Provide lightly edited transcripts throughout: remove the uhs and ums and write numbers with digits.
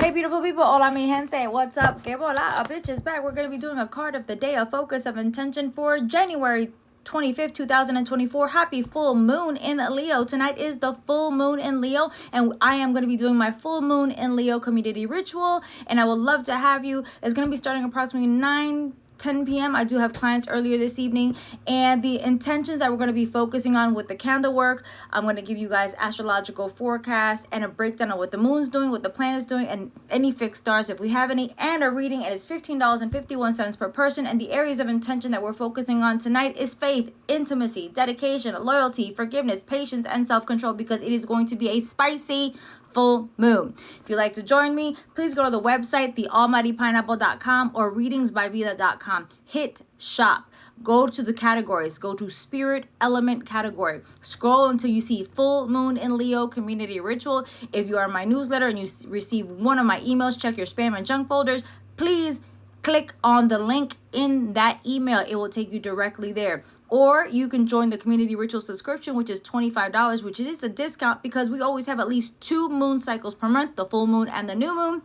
Hey beautiful people, hola mi gente, what's up? Que bola, a bitch is back. We're going to be doing a card of the day, a focus of intention for January 25th, 2024. Happy full moon in Leo. Tonight is the full moon in Leo, and I am going to be doing my full moon in Leo community ritual, and I would love to have you. It's going to be starting approximately 10 p.m. I do have clients earlier this evening, and the intentions that we're going to be focusing on with the candle work, I'm going to give you guys astrological forecast and a breakdown of what the moon's doing, what the planet is doing, and any fixed stars if we have any, and a reading. And it's $15.51 per person. And the areas of intention that we're focusing on tonight is faith, intimacy, dedication, loyalty, forgiveness, patience, and self-control, because it is going to be a spicy full moon. If you'd like to join me, please go to the website, thealmightypineapple.com or readingsbyvida.com. Hit shop. Go to the categories. Go to spirit element category. Scroll until you see full moon in Leo community ritual. If you are in my newsletter and you receive one of my emails, check your spam and junk folders. Please click on the link in that email. It will take you directly there. Or you can join the community ritual subscription, which is $25, which is a discount because we always have at least 2 moon cycles per month, the full moon and the new moon.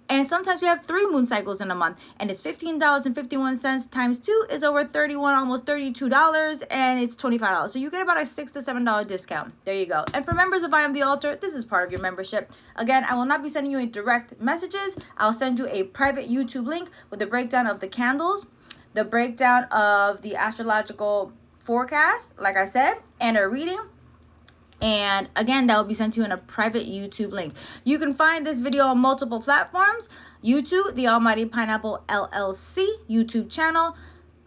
And sometimes we have 3 moon cycles in a month, and it's $15.51 times 2 is over $31, almost $32, and it's $25. So you get about a $6 to $7 discount. There you go. And for members of I Am the Altar, this is part of your membership. Again, I will not be sending you any direct messages. I'll send you a private YouTube link with the breakdown of the candles, the breakdown of the astrological forecast, like I said, and a reading. And again, that will be sent to you in a private YouTube link. You can find this video on multiple platforms: YouTube, The Almighty Pineapple LLC YouTube channel,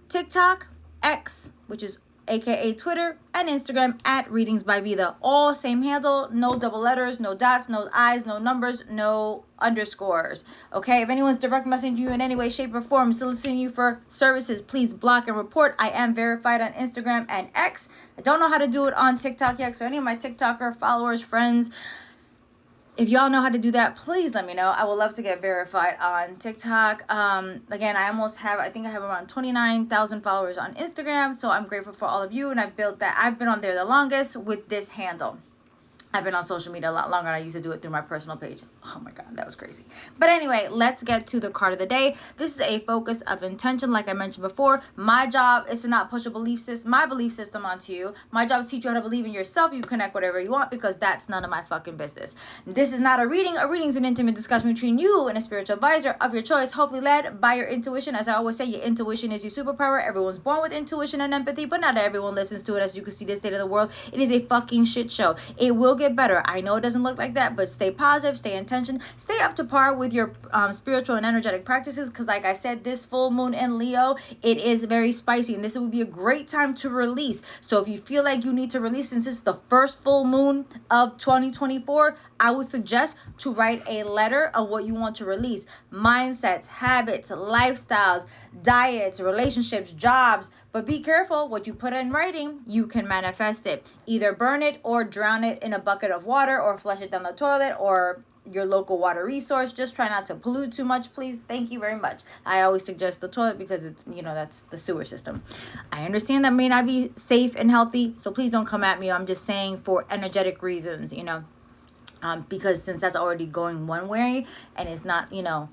TikTok, X, which is aka Twitter, and Instagram at Readings by Vida. All same handle, no double letters, no dots, no I's, no numbers, no underscores. Okay, if anyone's direct messaging you in any way, shape, or form, soliciting you for services, please block and report. I am verified on Instagram and X. I don't know how to do it on TikTok yet, so any of my TikToker followers, friends, if y'all know how to do that, please let me know. I would love to get verified on TikTok. Again, I think I have around 29,000 followers on Instagram. So I'm grateful for all of you. And I've built that. I've been on there the longest with this handle. I've been on social media a lot longer, and I used to do it through my personal page. Oh my God, that was crazy. But anyway, let's get to the card of the day. This is a focus of intention. Like I mentioned before, my job is to not push my belief system onto you. My job is to teach you how to believe in yourself. You connect whatever you want, because that's none of my fucking business. This is not a reading. A reading is an intimate discussion between you and a spiritual advisor of your choice, hopefully led by your intuition. As I always say, your intuition is your superpower. Everyone's born with intuition and empathy, but not everyone listens to it. As you can see, the state of the world, it is a fucking shit show. It will get better. I know it doesn't look like that, but stay positive, stay intention, stay up to par with your spiritual and energetic practices, because like I said, this full moon in Leo, it is very spicy, and this would be a great time to release. So if you feel like you need to release, since it's the first full moon of 2024, I would suggest to write a letter of what you want to release: mindsets, habits, lifestyles, diets, relationships, jobs. But be careful, what you put in writing, you can manifest it. Either burn it or drown it in a bucket of water, or flush it down the toilet, or your local water resource. Just try not to pollute too much, please. Thank you very much. I always suggest the toilet because that's the sewer system. I understand that may not be safe and healthy, so please don't come at me. I'm just saying for energetic reasons, because since that's already going one way, and it's not, and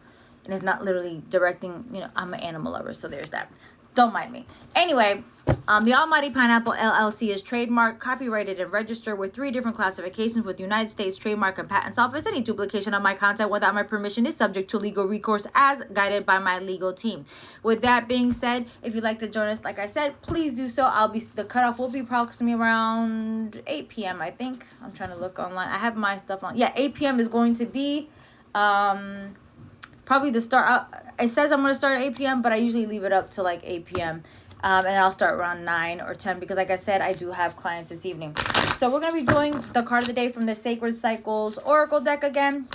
it's not literally directing, I'm an animal lover, so there's that. Don't mind me. Anyway, the Almighty Pineapple LLC is trademarked, copyrighted, and registered with 3 different classifications with United States Trademark and Patents Office. Any duplication of my content without my permission is subject to legal recourse as guided by my legal team. With that being said, if you'd like to join us, like I said, please do so. The cutoff will be approximately around 8 p.m. I think. I'm trying to look online. I have my stuff on. Yeah, 8 p.m. is going to be probably the start. It says I'm going to start at 8 p.m., but I usually leave it up to like 8 p.m. And I'll start around 9 or 10 because, like I said, I do have clients this evening. So we're going to be doing the card of the day from the Sacred Cycles Oracle deck again.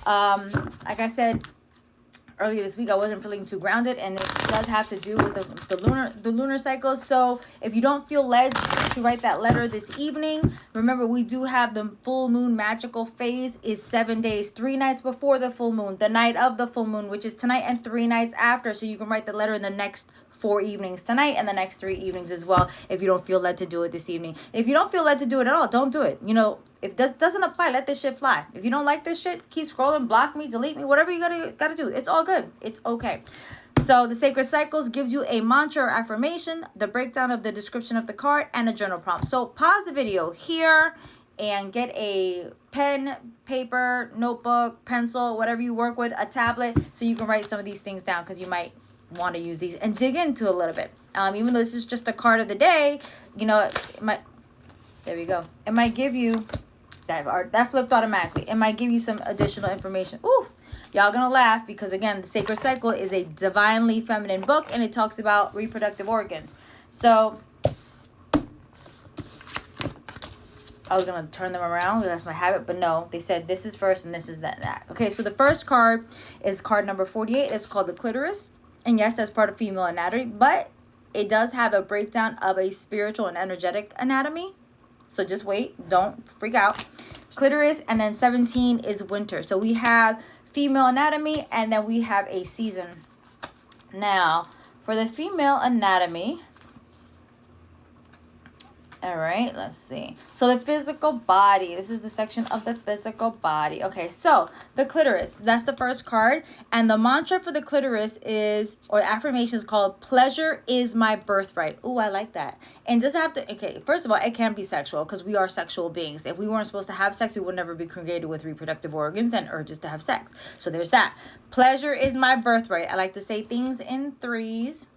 Like I said earlier this week, I wasn't feeling too grounded, and it does have to do with the lunar cycles. So if you don't feel led to write that letter this evening, remember we do have the full moon magical phase is 7 days, 3 nights before the full moon, the night of the full moon, which is tonight, and 3 nights after. So you can write the letter in the next 4 evenings, tonight and the next 3 evenings as well, if you don't feel led to do it this evening. If you don't feel led to do it at all, don't do it. If this doesn't apply, let this shit fly. If you don't like this shit, keep scrolling, block me, delete me, whatever you gotta do. It's all good. It's okay. So the Sacred Cycles gives you a mantra or affirmation, the breakdown of the description of the card, and a journal prompt. So pause the video here and get a pen, paper, notebook, pencil, whatever you work with, a tablet, so you can write some of these things down, because you might want to use these and dig into a little bit. Even though this is just a card of the day, you know, it might, there we go. It might give you, that flipped automatically. It might give you some additional information. Ooh, y'all gonna laugh, because again, the Sacred Cycle is a divinely feminine book, and it talks about reproductive organs. So I was gonna turn them around, that's my habit, but no, they said this is first and this is that. Okay, so the first card is card number 48. It's called the clitoris, and yes, that's part of female anatomy, but it does have a breakdown of a spiritual and energetic anatomy. So just wait, don't freak out. Clitoris, and then 17 is winter. So we have female anatomy, and then we have a season. Now, for the female anatomy, all right, let's see. So the physical body, this is the section of the physical body. Okay, so the clitoris, that's the first card. And the mantra for the clitoris is, or affirmation is called, pleasure is my birthright. Ooh, I like that. And doesn't have to, okay, first of all, it can be sexual, because we are sexual beings. If we weren't supposed to have sex, we would never be created with reproductive organs and urges to have sex. So there's that. Pleasure is my birthright. I like to say things in threes.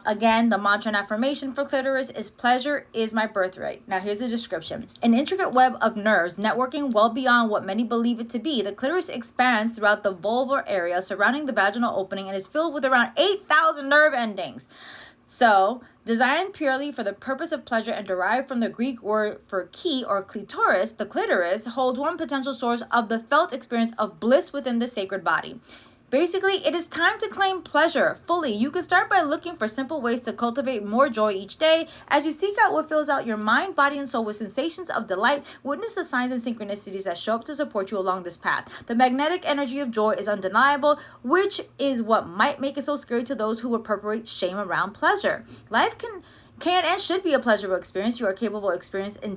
Again, the mantra and affirmation for clitoris is pleasure is my birthright. Now, here's the description. An intricate web of nerves networking well beyond what many believe it to be, the clitoris expands throughout the vulvar area surrounding the vaginal opening and is filled with around 8,000 nerve endings. So, designed purely for the purpose of pleasure and derived from the Greek word for key or clitoris, the clitoris holds one potential source of the felt experience of bliss within the sacred body. Basically, it is time to claim pleasure fully. You can start by looking for simple ways to cultivate more joy each day. As you seek out what fills out your mind, body, and soul with sensations of delight, witness the signs and synchronicities that show up to support you along this path. The magnetic energy of joy is undeniable, which is what might make it so scary to those who would perpetuate shame around pleasure. Life can and should be a pleasurable experience. You are capable of experiencing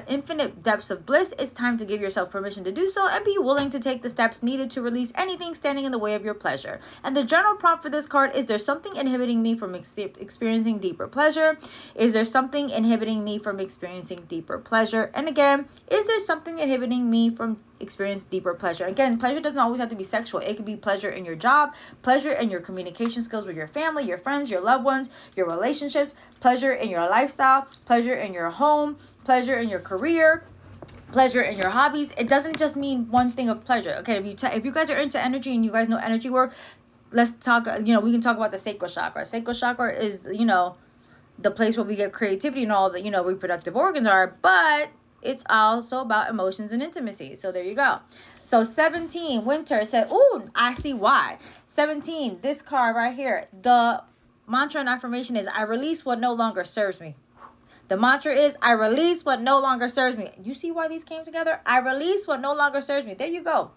infinite depths of bliss. It's time to give yourself permission to do so and be willing to take the steps needed to release anything standing in the way of your pleasure. And the general prompt for this card is, there something inhibiting me from experiencing deeper pleasure? Is there something inhibiting me from experiencing deeper pleasure? And again, is there something inhibiting me from experience deeper pleasure? Again, pleasure doesn't always have to be sexual. It could be pleasure in your job, pleasure in your communication skills with your family, your friends, your loved ones, your relationships, pleasure in your lifestyle, pleasure in your home, pleasure in your career, pleasure in your hobbies. It doesn't just mean one thing of pleasure. Okay, if you guys are into energy and you guys know energy work, let's talk, we can talk about the sacral chakra. Sacral chakra is, the place where we get creativity and all the, reproductive organs are, but it's also about emotions and intimacy. So there you go. So 17, winter, said, ooh, I see why. 17, this card right here, the mantra and affirmation is, I release what no longer serves me. The mantra is, I release what no longer serves me. You see why these came together? I release what no longer serves me. There you go.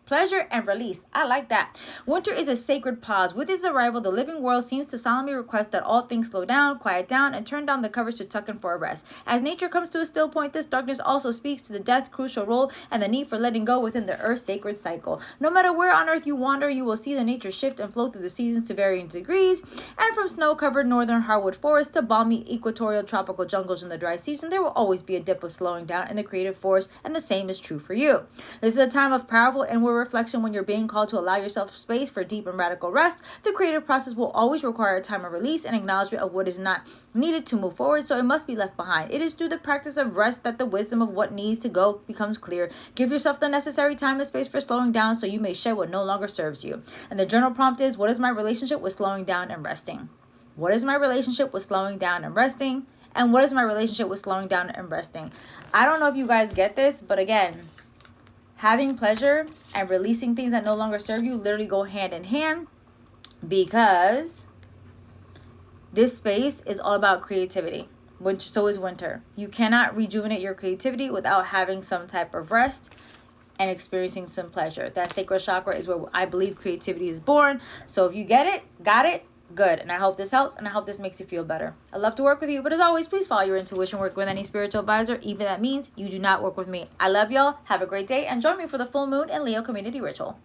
Pleasure and release. I like that. Winter is a sacred pause. With its arrival, the living world seems to solemnly request that all things slow down, quiet down, and turn down the covers to tuck in for a rest. As nature comes to a still point, this darkness also speaks to the death crucial role and the need for letting go within the earth's sacred cycle. No matter where on earth you wander, you will see the nature shift and flow through the seasons to varying degrees. And from snow-covered northern hardwood forests to balmy equatorial tropical jungles in the dry season, there will always be a dip of slowing down in the creative force, and the same is true for you. This is a time of powerful inward reflection when you're being called to allow yourself space for deep and radical rest. The creative process will always require a time of release and acknowledgement of what is not needed to move forward, so it must be left behind. It is through the practice of rest that the wisdom of what needs to go becomes clear. Give yourself the necessary time and space for slowing down so you may shed what no longer serves you. And the journal prompt is, what is my relationship with slowing down and resting? What is my relationship with slowing down and resting? And what is my relationship with slowing down and resting? I don't know if you guys get this, but again, having pleasure and releasing things that no longer serve you literally go hand in hand, because this space is all about creativity. So is winter. You cannot rejuvenate your creativity without having some type of rest and experiencing some pleasure. That sacral chakra is where I believe creativity is born. So if you get it, got it, Good. And I hope this helps, and I hope this makes you feel better. I love to work with you, but as always, please follow your intuition. Work with any spiritual advisor, even that means you do not work with me. I love y'all. Have a great day, and join me for the full moon and Leo community ritual.